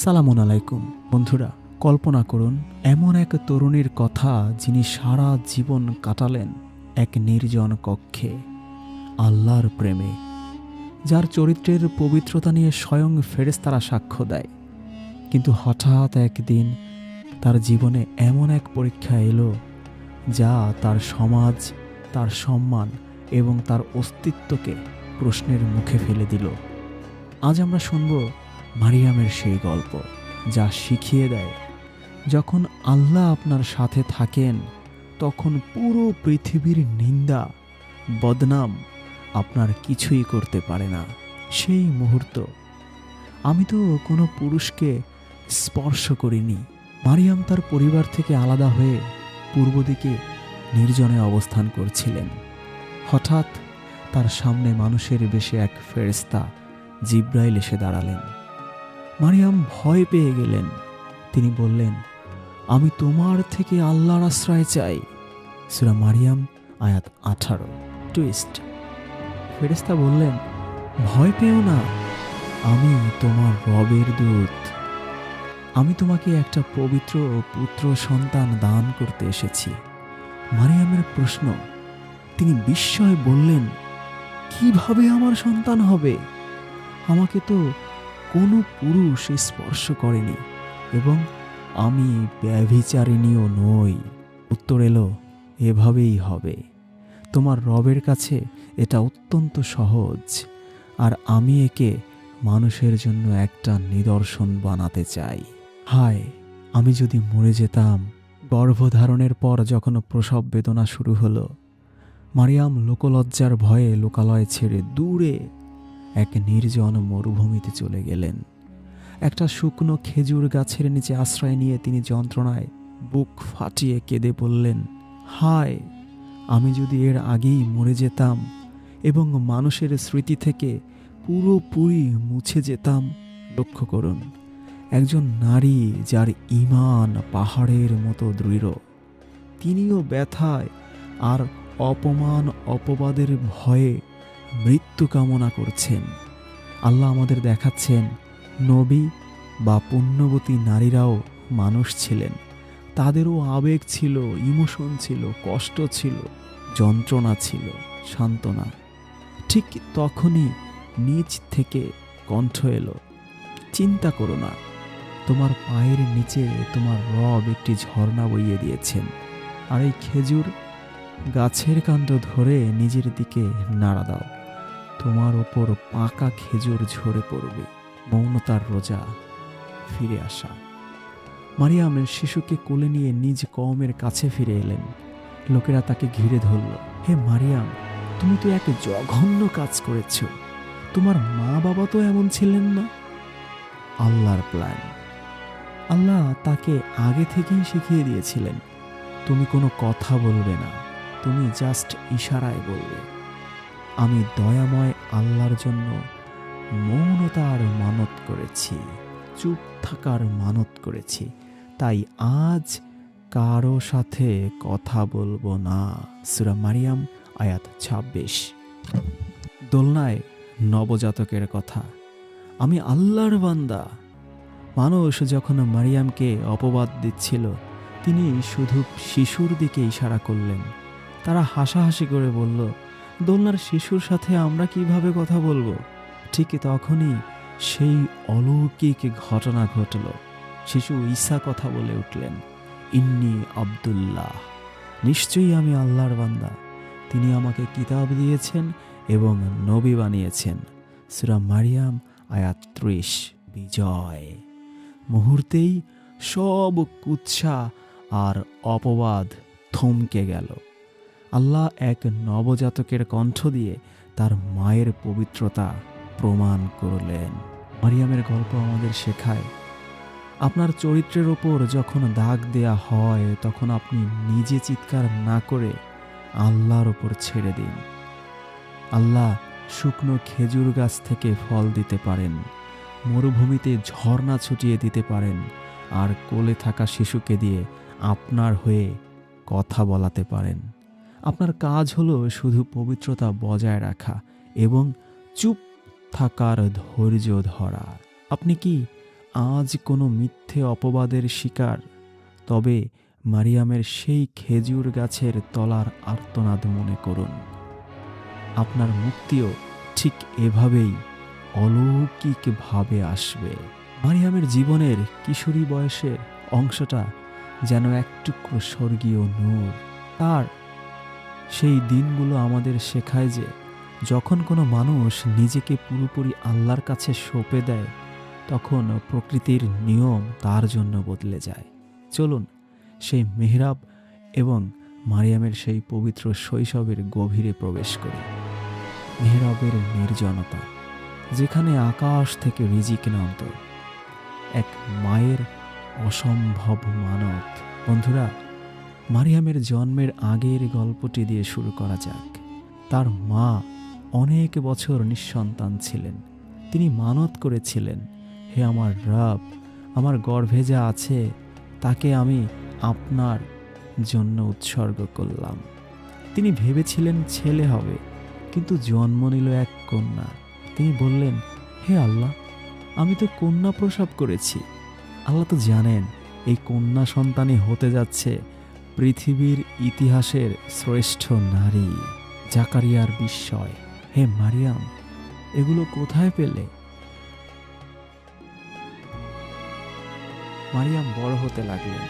সালামুন আলাইকুম বন্ধুরা, কল্পনা করুন এমন এক তরুণীর কথা যিনি সারা জীবন কাটালেন এক নির্জন কক্ষে আল্লাহর প্রেমে, যার চরিত্রের পবিত্রতা নিয়ে স্বয়ং ফেরেশতারা সাক্ষ্য দেয়। কিন্তু হঠাৎ একদিন তার জীবনে এমন এক পরীক্ষা এলো যা তার সমাজ, তার সম্মান এবং তার অস্তিত্বকে প্রশ্নের মুখে ফেলে দিল। আজ আমরা শুনব মারিয়ামের সেই গল্প, যা শিখিয়ে দেয় যখন আল্লাহ আপনার সাথে থাকেন তখন পুরো পৃথিবীর নিন্দা, বদনাম আপনার কিছুই করতে পারে না। সেই মুহূর্ত, আমি তো কোনো পুরুষকে স্পর্শ করিনি। মারিয়াম তার পরিবার থেকে আলাদা হয়ে পূর্ব দিকে নির্জনে অবস্থান করছিলেন। হঠাৎ তার সামনে মানুষের বেশে এক ফেরেশতা জিব্রাইল এসে দাঁড়ালেন। মারিয়াম ভয় পেয়ে গেলেন। তিনি বললেন, আমি তোমার থেকে আল্লাহর আশ্রয় চাই। সূরা মারিয়াম আয়াত 18। টুইস্ট, ফেরেশতা বললেন, ভয় পেও না, আমি তোমার রবের দূত। আমি তোমাকে একটা পবিত্র পুত্র সন্তান দান করতে এসেছি। মারিয়ামের প্রশ্ন, তিনি বিস্ময়ে বললেন, কিভাবে আমার সন্তান হবে? আমাকে তো কোনো পুরুষ স্পর্শ করেনি এবং আমি ব্যভিচারিণীও নই। উত্তর এলো, এভাবেই হবে। তোমার রবের কাছে এটা অত্যন্ত সহজ, আর আমি একে মানুষের জন্য একটা নিদর্শন বানাতে চাই। হায়, আমি যদি মরে যেতাম। গর্ভধারণের পর যখন প্রসব বেদনা শুরু হলো, মারিয়াম লোকলজ্জার ভয়ে লোকালয় ছেড়ে দূরে এক নির্জন মরুভূমিতে চলে গেলেন। একটা শুকনো খেজুর গাছের নিচে আশ্রয় নিয়ে তিনি যন্ত্রণায় বুক ফাটিয়ে কেঁদে বললেন, হায়, আমি যদি এর আগেই মরে যেতাম এবং মানুষের স্মৃতি থেকে পুরোপুরি মুছে যেতাম। লক্ষ্য করুন, একজন নারী যার ঈমান পাহাড়ের মতো দৃঢ়, তিনিও ব্যথায় আর অপমান অপবাদের ভয়ে মৃত্যু কামনা করছেন। আল্লাহ আমাদের দেখাচ্ছেন, নবী বা পুণ্যবতী নারীরাও মানুষ ছিলেন। তাদেরও আবেগ ছিল, ইমোশন ছিল, কষ্ট ছিল, যন্ত্রণা ছিল, সান্ত্বনা। ঠিক তখনই নিচ থেকে কণ্ঠ এলো, চিন্তা করো না, তোমার পায়ের নিচে তোমার রব একটি ঝর্ণা বইয়ে দিয়েছেন। আর এই খেজুর গাছের কাণ্ড ধরে নিজের দিকে নাড়া দাও, তোমার ওপর পাকা খেজুর ঝরে পড়বে। মৌনতার রোজা, ফিরে আসা। মারিয়াম শিশুকে কোলে নিয়ে নিজ কওমের কাছে ফিরে এলেন। লোকেরা তাকে ঘিরে ধরল। হে মারিয়াম, তুমি তো এক জঘন্য কাজ করেছ। তোমার মা বাবা তো এমন ছিলেন না। আল্লাহর প্ল্যান। আল্লাহ তাকে আগে থেকেই শিখিয়ে দিয়েছিলেন, তুমি কোনো কথা বলবে না, তুমি জাস্ট ইশারায় বলবে। আমি দয়াময় আল্লাহর জন্য মৌনতার মানত করেছি, চুপ থাকার মানত করেছি, তাই আজ কারো সাথে কথা বলবো না। সূরা মারিয়াম আয়াত 26। দোলনায় নবজাতকের কথা, আমি আল্লাহর বান্দা। মানুষ যখন মারিয়ামকে অপবাদ দিচ্ছিল, তিনি শুধু শিশুর দিকে ইশারা করলেন। তারা হাসাহাসি করে বলল, দোলনার শিশুর সাথে আমরা কিভাবে কথা বলবো? ঠিক তখনই সেই অলৌকিক ঘটনা ঘটল। শিশু ঈসা কথা বলে উঠলেন, ইন্নী আব্দুল্লাহ, নিশ্চয়ই আমি আল্লাহর বান্দা। তিনি আমাকে কিতাব দিয়েছেন এবং নবী বানিয়েছেন। সূরা মারিয়াম আয়াত 30। বিজয়। মুহূর্তেই সব কুৎসা আর অপবাদ থমকে গেল। আল্লাহ এক নবজাতকের কণ্ঠ দিয়ে তার মায়ের পবিত্রতা প্রমাণ করলেন। মারিয়ামের গল্প আমাদের শেখায়, আপনার চরিত্রের ওপর যখন দাগ দেয়া হয় তখন আপনি নিজে চিৎকার না করে আল্লাহর ওপর ছেড়ে দিন। আল্লাহ শুকনো খেজুর গাছ থেকে ফল দিতে পারেন, মরুভূমিতে ঝর্ণা ছুটিয়ে দিতে পারেন, আর কোলে থাকা শিশুকে দিয়ে আপনার হয়ে কথা বলাতে পারেন। আপনার কাজ হলো শুধু পবিত্রতা বজায় রাখা এবং চুপ থাকার ধৈর্য ধরা। আপনি কি আজ কোনো মিথ্যে অপবাদের শিকার, তবে মারিয়ামের সেই খেজুর গাছের তলার আর্তনাদ মনে করুন। আপনার মুক্তিও ঠিক এভাবেই অলৌকিকভাবে আসবে। মারিয়ামের জীবনের কিশোরী বয়সের অংশটা যেন এক টুকরো স্বর্গীয় নূর। তার সেই দিনগুলো আমাদের শেখায় যে যখন কোনো মানুষ নিজেকে পুরোপুরি আল্লাহর কাছে সঁপে দেয়, তখন প্রকৃতির নিয়ম তার জন্য বদলে যায়। চলুন সেই মেহরাব এবং মারিয়ামের সেই পবিত্র শৈশবের গভীরে প্রবেশ করি। মেহরাবের নির্জনতা, যেখানে আকাশ থেকে রিজিক নামত, এক মায়ের অসম্ভব মানত। বন্ধুরা, মারিয়ামের জন্মের আগের গল্পটি দিয়ে শুরু করা যাক। তার মা অনেক বছর নিঃসন্তান ছিলেন। তিনি মানত করেছিলেন, হে আমার রব, আমার গর্ভে যা আছে তাকে আমি আপনার জন্য উৎসর্গ করলাম। তিনি ভেবেছিলেন ছেলে হবে, কিন্তু জন্ম নিল এক কন্যা। তিনি বললেন, হে আল্লাহ, আমি তো কন্যা প্রসব করেছি। আল্লাহ তো জানেন এই কন্যা সন্তানই হতে যাচ্ছে পৃথিবীর ইতিহাসের শ্রেষ্ঠ নারী। জাকারিয়ার বিস্ময়, হে মারিয়াম, এগুলো কোথায় পেলে? মারিয়াম বড় হতে লাগলেন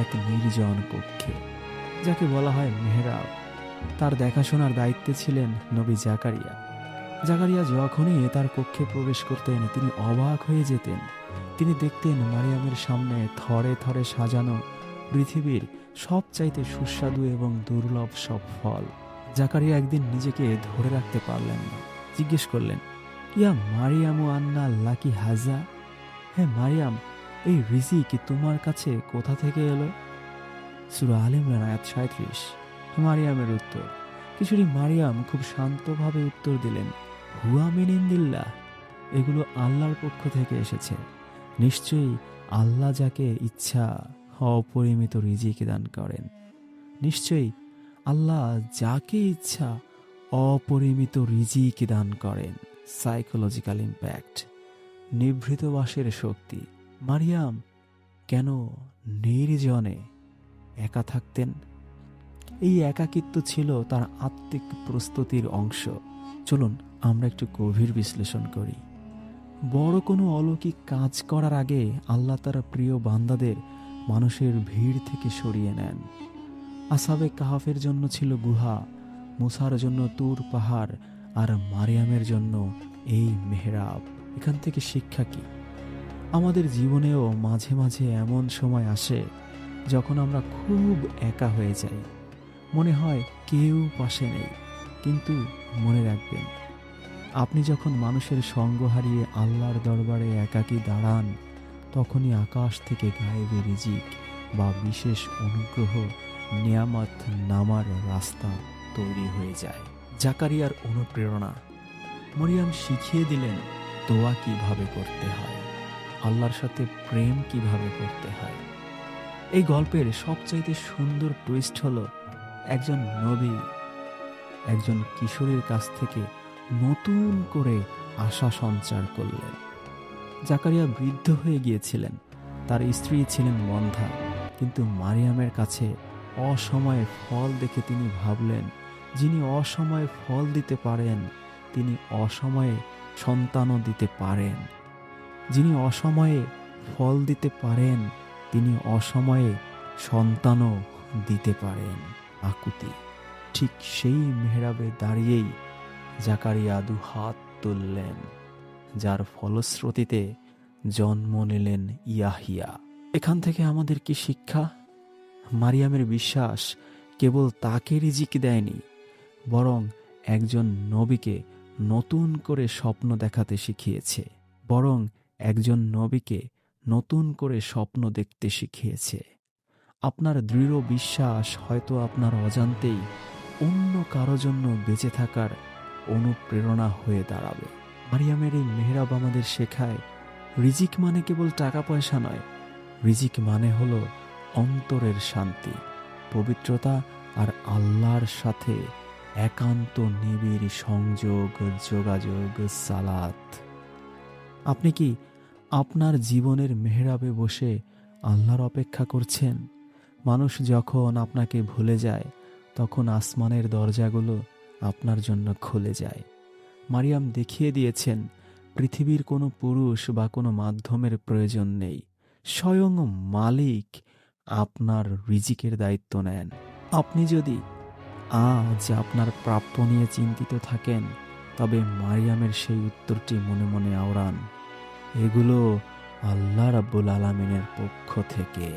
এক নির্জন কক্ষে, যাকে বলা হয় মেহরাব। তার দেখাশোনার দায়িত্বে ছিলেন নবী জাকারিয়া। জাকারিয়া যখনই তার কক্ষে প্রবেশ করতেন, তিনি অবাক হয়ে যেতেন। তিনি দেখতেন মারিয়ামের সামনে থরে থরে সাজানো পৃথিবীর সবচাইতে সুস্বাদু এবং দুর্লভ সব ফল। জাকারিয়া একদিন নিজেকে ধরে রাখতে পারলেন না। জিজ্ঞেস করলেন, ইয়া মারিয়ামু আন্না লাকি হাজা? হে মারিয়াম, এই রিজিক তোমার কাছে কোথা থেকে এলো? সূরা আলে ইমরান আয়াত 37। মারিয়ামের উত্তর। কিশোরী মারিয়াম খুব শান্তভাবে উত্তর দিলেন, হুয়া মিন ইন্দিল্লাহ, এগুলো আল্লাহর পক্ষ থেকে এসেছে। নিশ্চয়ই আল্লাহ যাকে ইচ্ছা অপরিমিত রিজিক দান করেন। নিশ্চয়ই আল্লাহ যাকে ইচ্ছা অপরিমিত রিজিক দান করেন। সাইকোলজিক্যাল ইম্প্যাক্ট, নিভৃতবাসের শক্তি। মারিয়াম কেন নির্জনে একা থাকতেন? এই একাকিত্ব ছিল তার আত্মিক প্রস্তুতির অংশ। চলুন আমরা একটু গভীর বিশ্লেষণ করি। বড় কোনো অলৌকিক কাজ করার আগে আল্লাহ তার প্রিয় বান্দাদের মানুষের ভিড় থেকে সরিয়ে নেন। আসহাবে কাহাফের জন্য ছিল গুহা, মুসার জন্য তুর পাহাড়, আর মারিয়ামের জন্য এই মেহরাব। এখান থেকে শিক্ষা কি? আমাদের জীবনেও মাঝে মাঝে এমন সময় আসে যখন আমরা খুব একা হয়ে যাই। মনে হয় কেউ পাশে নেই। কিন্তু মনে রাখবেন, আপনি যখন মানুষের সঙ্গ হারিয়ে আল্লাহর দরবারে একাকী দাঁড়ান, তখনই আকাশ থেকে গায়েবী রিজিক বা বিশেষ অনুগ্রহ, নিয়ামত নামার রাস্তা তৈরি হয়ে যায়। জাকারিয়ার অনুপ্রেরণা। মরিয়াম শিখিয়ে দিলেন দোয়া কিভাবে করতে হয়, আল্লাহর সাথে প্রেম কিভাবে করতে হয়। এই গল্পের সবচাইতে সুন্দর টুইস্ট হলো, একজন নবী একজন কিশোরীর কাছ থেকে নতুন করে আশা সঞ্চার করলেন। জাকারিয়া বৃদ্ধ হয়ে গিয়েছিলেন, তার স্ত্রী ছিলেন বন্ধ্যা, কিন্তু মারিয়ামের কাছে অসময়ে ফল দেখে তিনি ভাবলেন, যিনি অসময়ে ফল দিতে পারেন তিনি অসময়ে সন্তানও দিতে পারেন। যিনি অসময়ে ফল দিতে পারেন তিনি অসময়ে সন্তানও দিতে পারেন। আকুতি। ঠিক সেই মেহরাবে দাঁড়িয়েই জাকারিয়া দুহাত তুললেন, যার ফলশ্রুতিতে জন্ম নিলেন ইয়াহিয়া। এখান থেকে আমাদের কি শিক্ষা? মারিয়ামের বিশ্বাস কেবল তাকে রিজিক দেয়নি, বরং একজন নবীকে নতুন করে স্বপ্ন দেখাতে শিখিয়েছে। দেখতে শিখিয়েছে। আপনার দৃঢ় বিশ্বাস হয়তো আপনার অজান্তেই অন্য কারো জন্য বেঁচে থাকার অনুপ্রেরণা হয়ে দাঁড়াবে। মারিয়ামের এই মেহরাব আমাদের শেখায়, রিজিক মানে কেবল টাকা পয়সা নয়, রিজিক মানে হলো অন্তরের শান্তি, পবিত্রতা আর আল্লাহর সাথে একান্ত নিবিড় সংযোগ, যোগাযোগ, সালাত। আপনি কি আপনার জীবনের মেহরাবে বসে আল্লাহর অপেক্ষা করছেন? মানুষ যখন আপনাকে ভুলে যায়, তখন আসমানের দরজাগুলো আপনার জন্য খুলে যায়। মারিয়াম দেখিয়ে দিয়েছেন পৃথিবীর কোনো পুরুষ বা কোনো মাধ্যমের প্রয়োজন নেই। স্বয়ং মালিক আপনার রিজিকের দায়িত্ব নেন। আপনি যদি আজ আপনার প্রাপ্য নিয়ে চিন্তিত থাকেন, তবে মারিয়ামের সেই উত্তরটি মনে মনে আওড়ান, এগুলো আল্লাহ রাব্বুল আলামিনের পক্ষ থেকে।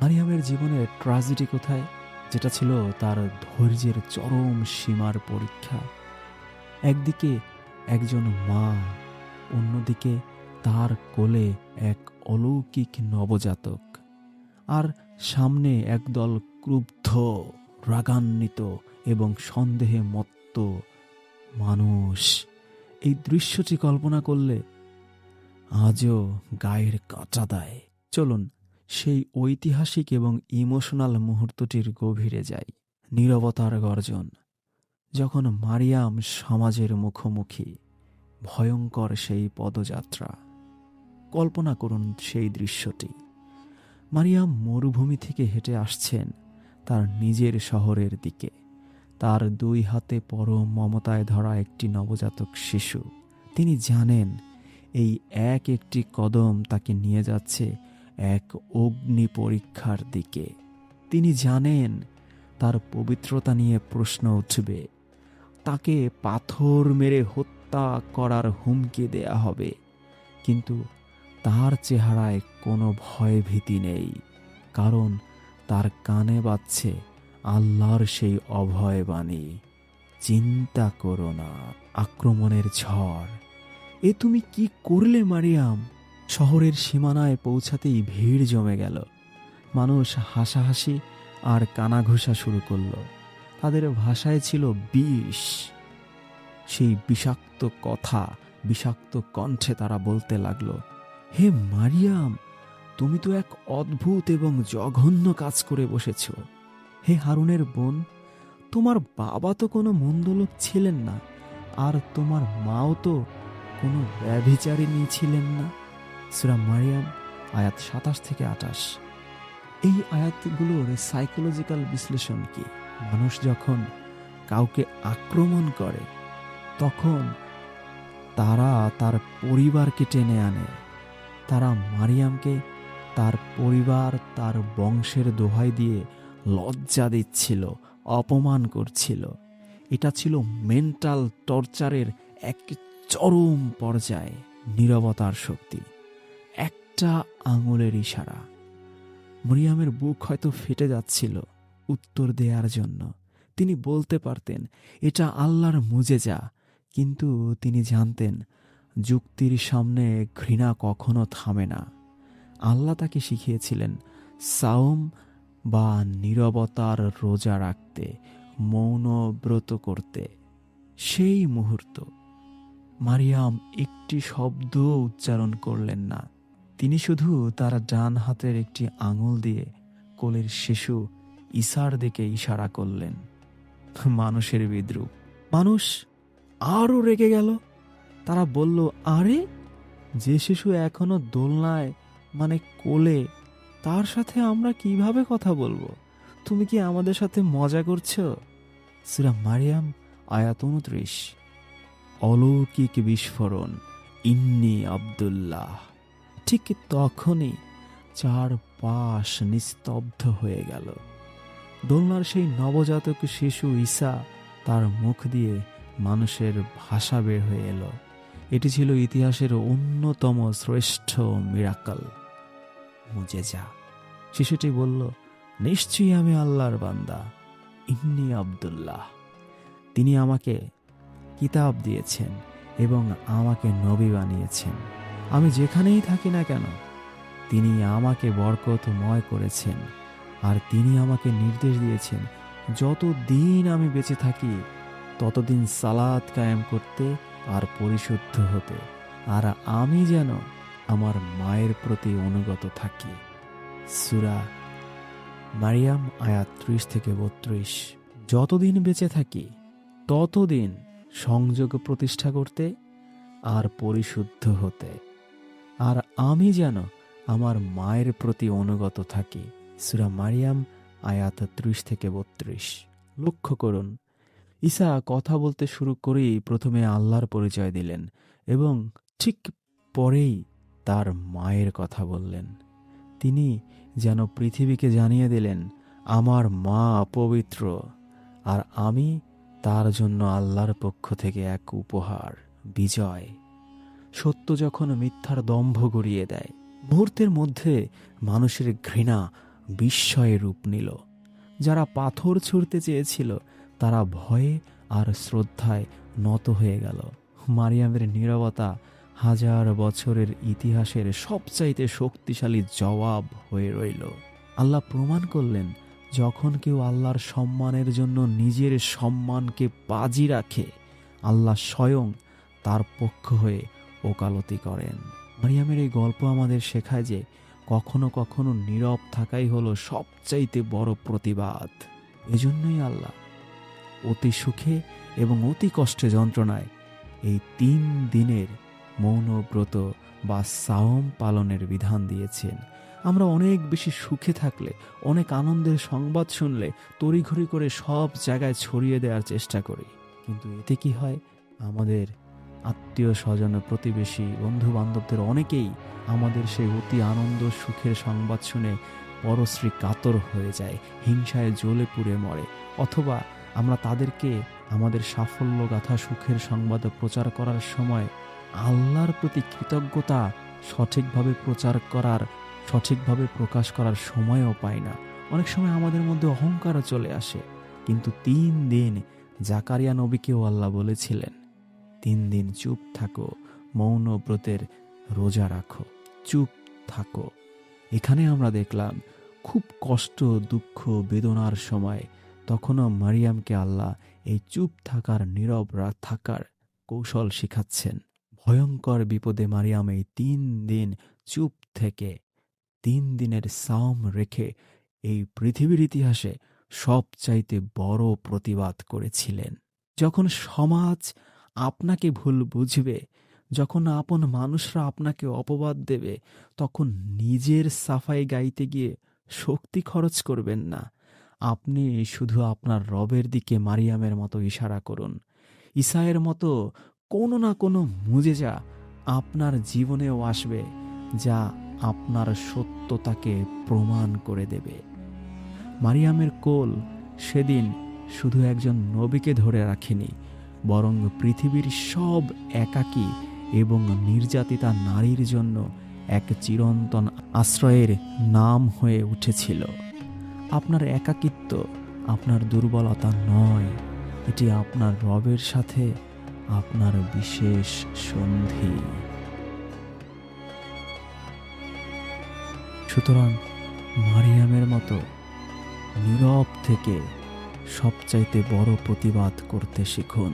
মারিয়ামের জীবনের ট্র্যাজেডি কোথায়? যেটা ছিল তার ধৈর্যের চরম সীমার পরীক্ষা। একদিকে একজন মা, অন্যদিকে তার কোলে এক অলৌকিক নবজাতক, আর সামনে একদল ক্রুব্ধ, রাগান্বিত এবং সন্দেহে মত্ত মানুষ। এই দৃশ্যটি কল্পনা করলে আজও গায়ের কাঁটা দেয়। চলুন সেই ঐতিহাসিক এবং ইমোশনাল মুহূর্তটির গভীরে যাই। নীরবতার গর্জন। যখন মারিয়াম সমাজের মুখোমুখি, ভয়ঙ্কর সেই পদযাত্রা। কল্পনা করুন সেই দৃশ্যটি। মারিয়াম মরুভূমি থেকে হেঁটে আসছেন তার নিজের শহরের দিকে। তার দুই হাতে পরম মমতায় ধরা একটি নবজাতক শিশু। তিনি জানেন এই এক একটি কদম তাকে নিয়ে যাচ্ছে এক অগ্নি পরীক্ষার দিকে। তিনি জানেন তার পবিত্রতা নিয়ে প্রশ্ন উঠবে, তাকে পাথর মেরে হত্যা করার হুমকি দেয়া হবে। কিন্তু তার চেহারায় কোনো ভয় ভীতি নেই, কারণ তার কানে বাজছে আল্লাহর সেই অভয় বাণী, চিন্তা করো না। আক্রমণের ঝড়। এ তুমি কি করলে মারিয়াম? শহরের সীমানায় পৌঁছাতেই ভিড় জমে গেল। মানুষ হাসাহাসি আর কানাঘুষা শুরু করলো। তাদের ভাষায় ছিল বিষ। সেই বিষাক্ত কথা, বিষাক্ত কণ্ঠে তারা বলতে লাগলো, হে মারিয়াম, তুমি তো এক অদ্ভুত এবং জঘন্য কাজ করে বসেছ। হে হারুনের বোন, তোমার বাবা তো কোনো মন্দ লোক ছিলেন না, আর তোমার মাও তো কোনো ব্যভিচারিণী ছিলেন না। সূরা মারিয়াম আয়াত 27 থেকে 28। এই আয়াতগুলোর সাইকোলজিক্যাল বিশ্লেষণ কি? মানুষ যখন কাউকে আক্রমণ করে, তখন তারা তার পরিবারকে টেনে আনে। তারা মারিয়ামকে তার পরিবার, তার বংশের দোহাই দিয়ে লজ্জা দিচ্ছিল, অপমান করছিল। এটা ছিল মেন্টাল টর্চারের এক চরম পর্যায়ে। নীরবতার শক্তি, একটা আঙুলের ইশারা। মরিয়ামের বুক হয়তো ফেটে যাচ্ছিল উত্তর দেওয়ার জন্য। তিনি বলতে পারতেন এটা আল্লাহর মুজেজা, কিন্তু তিনি জানতেন যুক্তির সামনে ঘৃণা কখনো থামে না। আল্লাহ তাকে শিখিয়েছিলেন সাওম বা নীরবতার রোজা রাখতে, মৌন ব্রত করতে। সেই মুহূর্ত মারিয়াম একটি শব্দ উচ্চারণ করলেন না। তিনি শুধু তার ডান হাতের একটি আঙুল দিয়ে কোলের শিশু ঈসার দিকে ইশারা করলেন। মানুষের বিদ্রূপ। মানুষ আরও রেগে গেল। তারা বলল, আরে, যে শিশু এখনো দোলনায়, মানে কোলে, তার সাথে আমরা কিভাবে কথা বলবো? তুমি কি আমাদের সাথে মজা করছো? সূরা মারিয়াম আয়াত 29। অলৌকিক বিস্ফোরণ, ইন্নী আব্দুল্লাহ। ঠিক তখনই চারপাশ নিস্তব্ধ হয়ে গেল। দোলনার সেই নবজাতক শিশু ঈসা, তার মুখ দিয়ে মানুষের ভাষা বের হয়ে এলো। এটি ছিল ইতিহাসের অন্যতম শ্রেষ্ঠ মিরাকল, মুজেজা। শিশুটি বলল, নিশ্চয়ই আমি আল্লাহর বান্দা, ইন্নী আব্দুল্লাহ। তিনি আমাকে কিতাব দিয়েছেন এবং আমাকে নবী বানিয়েছেন। আমি যেখানেই থাকি না কেন, তিনি আমাকে বরকতময় করেছেন। আর তিনি আমাকে নির্দেশ দিয়েছেন যতদিন আমি বেঁচে থাকি ততদিন সালাত কায়েম করতে আর পরিশুদ্ধ হতে, আর আমি যেন আমার মায়ের প্রতি অনুগত থাকি। সূরা মারিয়াম আয়াত 30 থেকে 32। যতদিন বেঁচে থাকি ততদিন সংযোগ প্রতিষ্ঠা করতে আর পরিশুদ্ধ হতে। আর আমি যেন আমার মায়ের প্রতি অনুগত থাকি। সূরা মারিয়াম আয়াত 30-32। লক্ষ্য করুন, ঈসা কথা বলতে শুরু করেই প্রথমে আল্লাহর পরিচয় দিলেন এবং ঠিক পরেই তার মায়ের কথা বললেন। তিনি যেন পৃথিবীকে জানিয়ে দিলেন, আমার মা পবিত্র, আর আমি তার জন্য আল্লাহর পক্ষ থেকে এক উপহার, বিজয়। সত্য যখন মিথ্যার দম্ভ গড়িয়ে দেয়, মুহূর্তের মধ্যে মানুষের ঘৃণা বিস্ময়ে রূপ নিল। যারা পাথর ছুঁড়তে চেয়েছিল তারা ভয়ে আর শ্রদ্ধায় নত হয়ে গেল। মারিয়ামের নীরবতা হাজার বছরের ইতিহাসের সবচাইতে শক্তিশালী জবাব হয়ে রইল। আল্লাহ প্রমাণ করলেন, যখন কেউ আল্লাহর সম্মানের জন্য নিজের সম্মানকে বাজি রাখে, আল্লাহ স্বয়ং তার পক্ষ হয়ে ওকালতি করেন। মারিয়ামের এই গল্প আমাদের শেখায় যে কখনো কখনো নীরব থাকাই হলো সবচাইতে বড় প্রতিবাদ। এজন্যই আল্লাহ অতি সুখে এবং অতি কষ্টে যন্ত্রণায় এই 3 দিনের মৌন ব্রত বা সাওম পালনের বিধান দিয়েছেন। আমরা অনেক বেশি সুখে থাকলে, অনেক আনন্দের সংবাদ শুনলে তড়িঘড়ি করে সব জায়গায় ছড়িয়ে দেওয়ার চেষ্টা করি, কিন্তু এতে কি হয়, আমাদের আত্মীয় স্বজন, প্রতিবেশী, বন্ধু বান্ধবদের অনেকেই আমাদের সেই অতি আনন্দ সুখের সংবাদ শুনে পরশ্রী কাতর হয়ে যায়, হিংসায় জ্বলে পুড়ে মরে। অথবা আমরা তাদেরকে আমাদের সাফল্য গাথা সুখের সংবাদ প্রচার করার সময় আল্লাহর প্রতি কৃতজ্ঞতা সঠিকভাবে প্রকাশ করার সময়ও পাই না। অনেক সময় আমাদের মধ্যে অহংকারও চলে আসে। কিন্তু 3 দিন জাকারিয়া নবীকেও আল্লাহ বলেছিলেন, 3 দিন চুপ থাকো, মৌন ব্রতের রোজা রাখো, চুপ থাকো। এখানে আমরা দেখলাম খুব কষ্ট, দুঃখ, বেদনার সময় তখনও মারিয়ামকে আল্লাহ এই চুপ থাকার, নীরব থাকার কৌশল শিখাচ্ছেন। ভয়ঙ্কর বিপদে মারিয়াম এই 3 দিন চুপ থেকে 3 দিনের সাওম রেখে এই পৃথিবীর ইতিহাসে সবচাইতে বড় প্রতিবাদ করেছিলেন। যখন সমাজ আপনাকে ভুল বুঝবে, যখন আপন মানুষরা আপনাকে অপবাদ দেবে, তখন নিজের সাফাই গাইতে গিয়ে শক্তি খরচ করবেন না। আপনি শুধু আপনার রবের দিকে মারিয়ামের মতো ইশারা করুন। ঈসায়ের মতো কোনো না কোনো মুজিজা আপনার জীবনেও আসবে, যা আপনার সত্যতাকে প্রমাণ করে দেবে। মারিয়ামের কোল সেদিন শুধু একজন নবীকে ধরে রাখেনি, বরং পৃথিবীর সব একাকী এবং নির্যাতিতা নারীর জন্য এক চিরন্তন আশ্রয়ের নাম হয়ে উঠেছিল। আপনার একাকিত্ব আপনার দুর্বলতা নয়, এটি আপনার রবের সাথে আপনার বিশেষ সন্ধি। সুতরাং মারিয়ামের মতো নীরব থেকে সবচাইতে বড় প্রতিবাদ করতে শিখুন।